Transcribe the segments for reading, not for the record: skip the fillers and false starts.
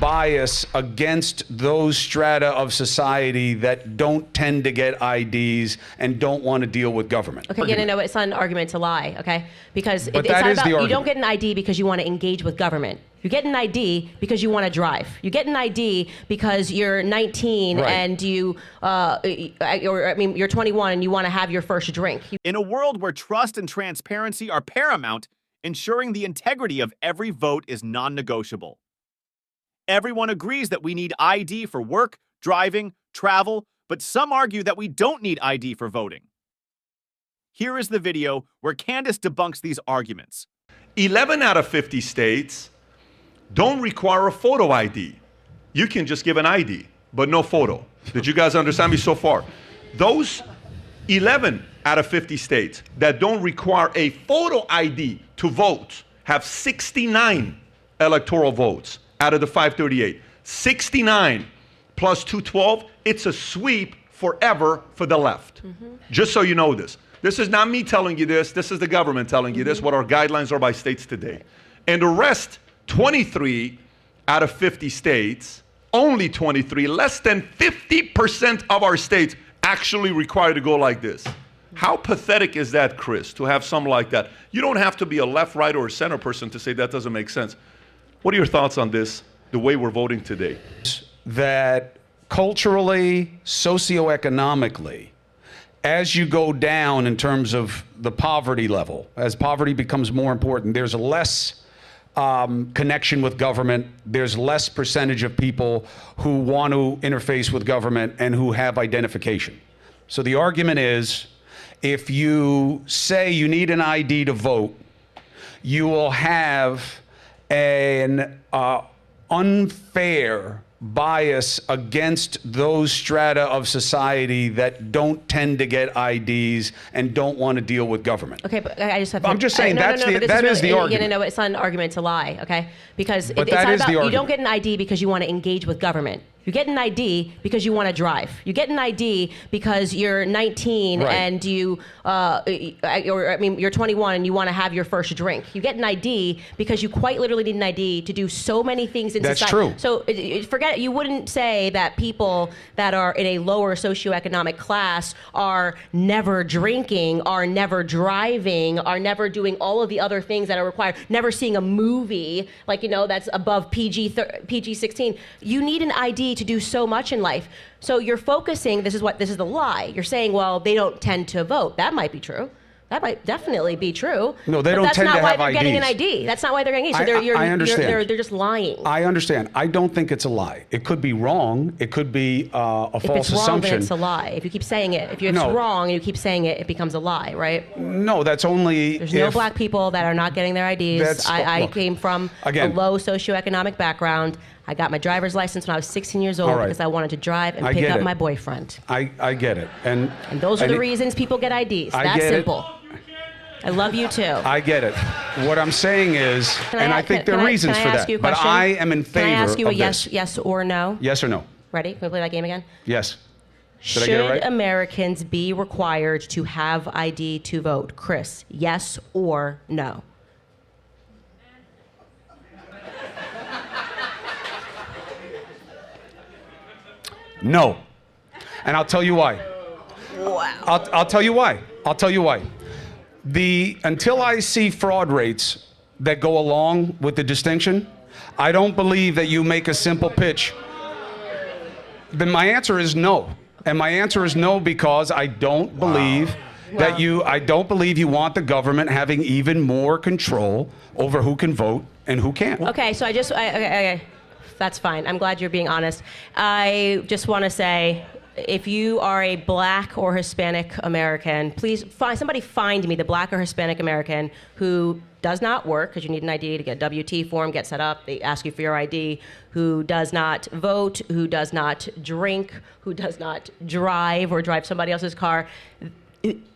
bias against those strata of society that don't tend to get IDs and don't want to deal with government. Okay, no, it's not an argument to lie, okay? Because but it's that not is about, the you argument. don't get an ID because you want to engage with government. You get an ID because you want to drive. You get an ID because you're 19 right. and you're 21 and you want to have your first drink. In a world where trust and transparency are paramount, ensuring the integrity of every vote is non-negotiable. Everyone agrees that we need ID for work, driving, travel, but some argue that we don't need ID for voting. Here is the video where Candace debunks these arguments. 11 out of 50 states don't require a photo ID. You can just give an ID, but no photo. Did you guys understand me so far? Those 11 out of 50 states that don't require a photo ID to vote have 69 electoral votes out of the 538. 69 plus 212, it's a sweep forever for the left. Just so you know this. This is not me telling you this. This is the government telling you this, what our guidelines are by states today. And the rest, 23 out of 50 states, only 23, less than 50% of our states actually require to go like this. How pathetic is that, Chris, to have something like that? You don't have to be a left, right, or a center person to say that doesn't make sense. What are your thoughts on this, the way we're voting today? That culturally, socioeconomically, as you go down in terms of the poverty level, as poverty becomes more important, there's less connection with government. There's less percentage of people who want to interface with government and who have identification. So the argument is, if you say you need an ID to vote, you will have an unfair bias against those strata of society that don't tend to get IDs and don't want to deal with government. Okay, but I just have to... I'm just saying that is the argument. No, it's not an argument to lie, okay? Because but it's that not is about, the you argument. don't get an ID because you want to engage with government. You get an ID because you want to drive. You get an ID because you're 19 right. and you're 21 and you want to have your first drink. You get an ID because you quite literally need an ID to do so many things in society. That's true. So forget it. You wouldn't say that people that are in a lower socioeconomic class are never drinking, are never driving, are never doing all of the other things that are required, never seeing a movie, like, that's above PG-16. You need an ID to do so much in life. So you're focusing, this is the lie. You're saying, well, they don't tend to vote. That might be true. That might definitely be true. No, they don't tend to have IDs. That's not why they're getting an ID. That's not why they're getting an ID. So I understand. They're just lying. I understand. I don't think it's a lie. It could be wrong. It could be a false assumption. If it's wrong, then it's a lie. If you keep saying it, if it's wrong and you keep saying it, it becomes a lie, right? No, that's only There's no black people that are not getting their IDs. I came from a low socioeconomic background. I got my driver's license when I was 16 years old because I wanted to drive and pick up my boyfriend. I get it. And those are the reasons people get IDs. That's simple. I love you too. I get it. What I'm saying is, I think there are reasons for that, but I am in favor of this. Can I ask you a yes or no? Yes or no? Ready? Can we play that game again? Yes. Should Americans be required to have ID to vote? Chris, yes or no? No. And I'll tell you why. Wow. I'll tell you why. I'll tell you why. Until I see fraud rates that go along with the distinction, I don't believe that you make a simple pitch. Then my answer is no. And my answer is no because I don't believe that I don't believe you want the government having even more control over who can vote and who can't. Okay, so okay. That's fine. I'm glad you're being honest. I just want to say, if you are a black or Hispanic American, please find me the black or Hispanic American who does not work, because you need an ID to get a W-T form, get set up, they ask you for your ID, who does not vote, who does not drink, who does not drive or drive somebody else's car.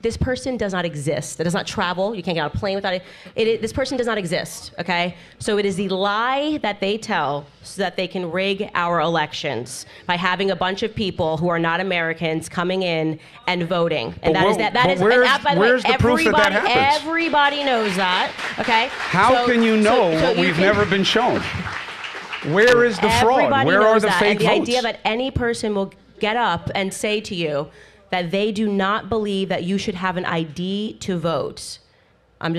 This person does not exist. It does not travel. You can't get on a plane without it. This person does not exist, okay? So it is the lie that they tell so that they can rig our elections by having a bunch of people who are not Americans coming in and voting. And where's the proof that happens? Everybody knows that, okay? How can you know what we've never been shown? Where is the fraud? Everybody Where knows are the that. fake And the votes? idea that any person will get up and say to you that they do not believe that you should have an ID to vote. I'm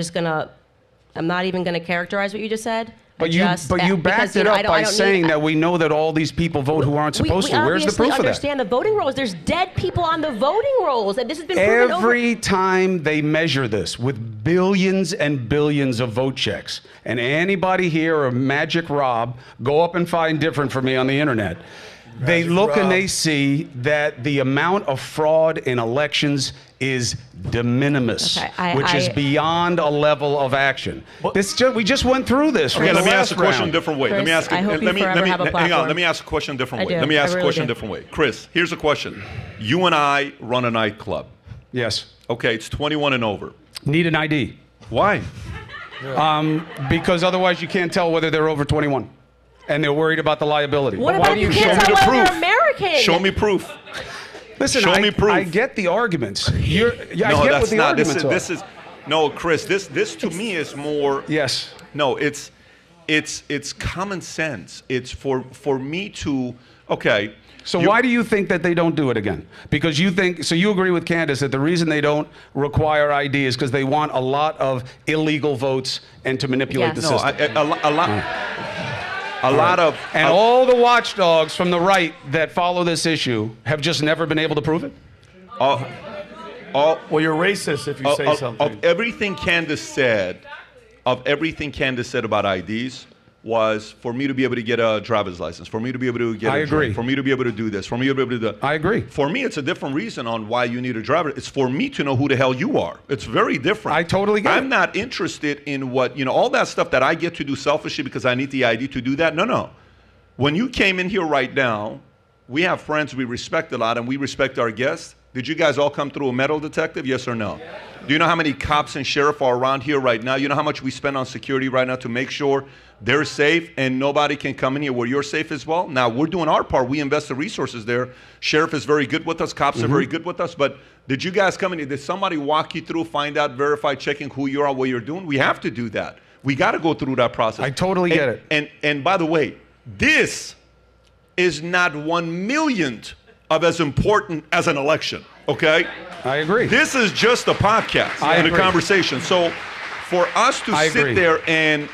not even gonna characterize what you just said. But you backed it up by saying that we know that all these people vote who aren't supposed to. Where's the proof of that? We understand the voting rolls. There's dead people on the voting rolls, and this has been proven Every time they measure this with billions and billions of vote checks, and anybody here or Magic Rob, go up and find different for me on the internet. They look and they see that the amount of fraud in elections is de minimis, which is beyond a level of action. We just went through this. Okay, let me ask a question a different way. Chris, let me ask. I hope you forever have a hang on. platform. Let me ask a question a different way. I do. Let me ask I a question really a do. different way. Chris, here's a question. You and I run a nightclub. Yes. Okay, it's 21 and over. Need an ID. Why? Because otherwise you can't tell whether they're over 21. And they're worried about the liability. What But why about do you show can't me tell the whether proof? they're American? Show me proof. Listen, Show me proof. I get the arguments. I get that's what the not. arguments are. This is no, Chris. This to me is more. Yes. No, it's common sense. It's for me to. Okay. So why do you think that they don't do it again? Because you think, so you agree with Candace that the reason they don't require ID is because they want a lot of illegal votes and to manipulate the No, system. a lot of. And all the watchdogs from the right that follow this issue have just never been able to prove it? Well, you're racist if you say something. Of everything Candace said about IDs was for me to be able to get a driver's license, for me to be able to get I a agree. drink, for me to be able to do this, for me to be able to do that. I agree. For me, it's a different reason on why you need a driver. It's for me to know who the hell you are. It's very different. I totally get it. I'm not interested in what, all that stuff that I get to do selfishly because I need the ID to do that. No. When you came in here right now, we have friends we respect a lot and we respect our guests. Did you guys all come through a metal detective, yes or no? Do you know how many cops and sheriff are around here right now? You know how much we spend on security right now to make sure they're safe and nobody can come in here where you're safe as well? Now, we're doing our part. We invest the resources there. Sheriff is very good with us. Cops are very good with us. But did you guys come in here? Did somebody walk you through, find out, verify, checking who you are, what you're doing? We have to do that. We got to go through that process. I totally get it. And by the way, this is not 1/1,000,000th of as important as an election, okay? I agree. This is just a podcast and a conversation. So for us to sit there and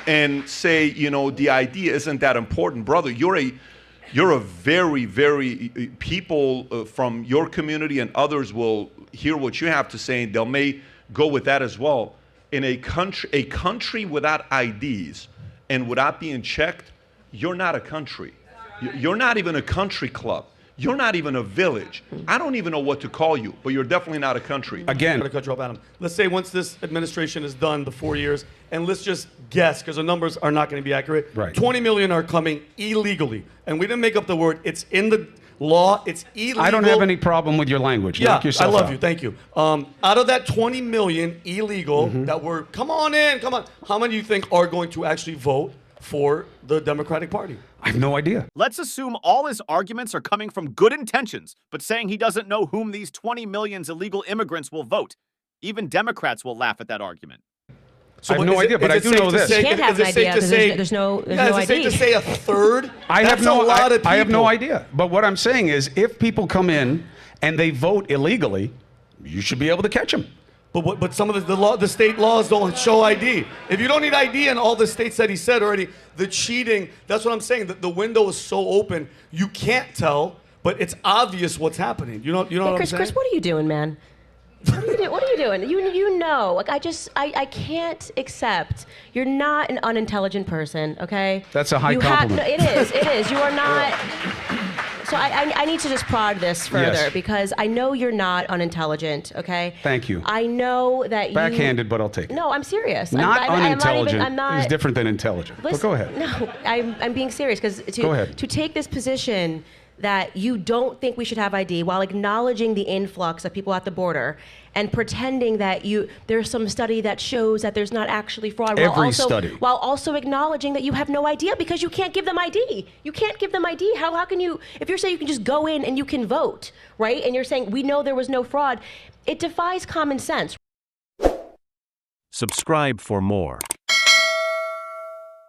say, the idea isn't that important, brother, you're a very, very, people from your community and others will hear what you have to say and they may go with that as well. In a country without IDs and without being checked, you're not a country. You're not even a country club. You're not even a village. I don't even know what to call you, but you're definitely not a country. Again, I'm going to cut you off, Adam. Let's say once this administration is done, the 4 years, and let's just guess, because the numbers are not going to be accurate. Right. 20 million are coming illegally. And we didn't make up the word. It's in the law. It's illegal. I don't have any problem with your language. Yeah, Knock yourself I love out. you. Thank you. Out of that 20 million illegal that were, come on in, come on. How many do you think are going to actually vote for the Democratic Party? I have no idea. Let's assume all his arguments are coming from good intentions, but saying he doesn't know whom these 20 million illegal immigrants will vote. Even Democrats will laugh at that argument. So I have no idea, but I do know this. You can't have an idea because there's no Is it ID. safe to say a third? I have That's a lot of people. I have no idea. But what I'm saying is if people come in and they vote illegally, you should be able to catch them. But some of the state laws don't show ID. If you don't need ID in all the states that he said already, the cheating, that's what I'm saying. The window is so open, you can't tell, but it's obvious what's happening. You know what I'm saying? Chris, what are you doing, man? What are you doing? You know, like I can't accept. You're not an unintelligent person, okay? That's a high compliment. No, it is. You are not. So I need to just prod this further Yes. because I know you're not unintelligent, okay? Thank you. I know that you... Backhanded, but I'll take it. No, I'm serious. Not unintelligent I'm not is different than intelligent. But Listen, go ahead. No, I'm being serious because Go ahead. to take this position that you don't think we should have ID while acknowledging the influx of people at the border and pretending that there's some study that shows that there's not actually fraud while also acknowledging that you have no idea because you can't give them ID. You can't give them ID. How can you, if you're saying you can just go in and you can vote, right? And you're saying we know there was no fraud, it defies common sense. Subscribe for more.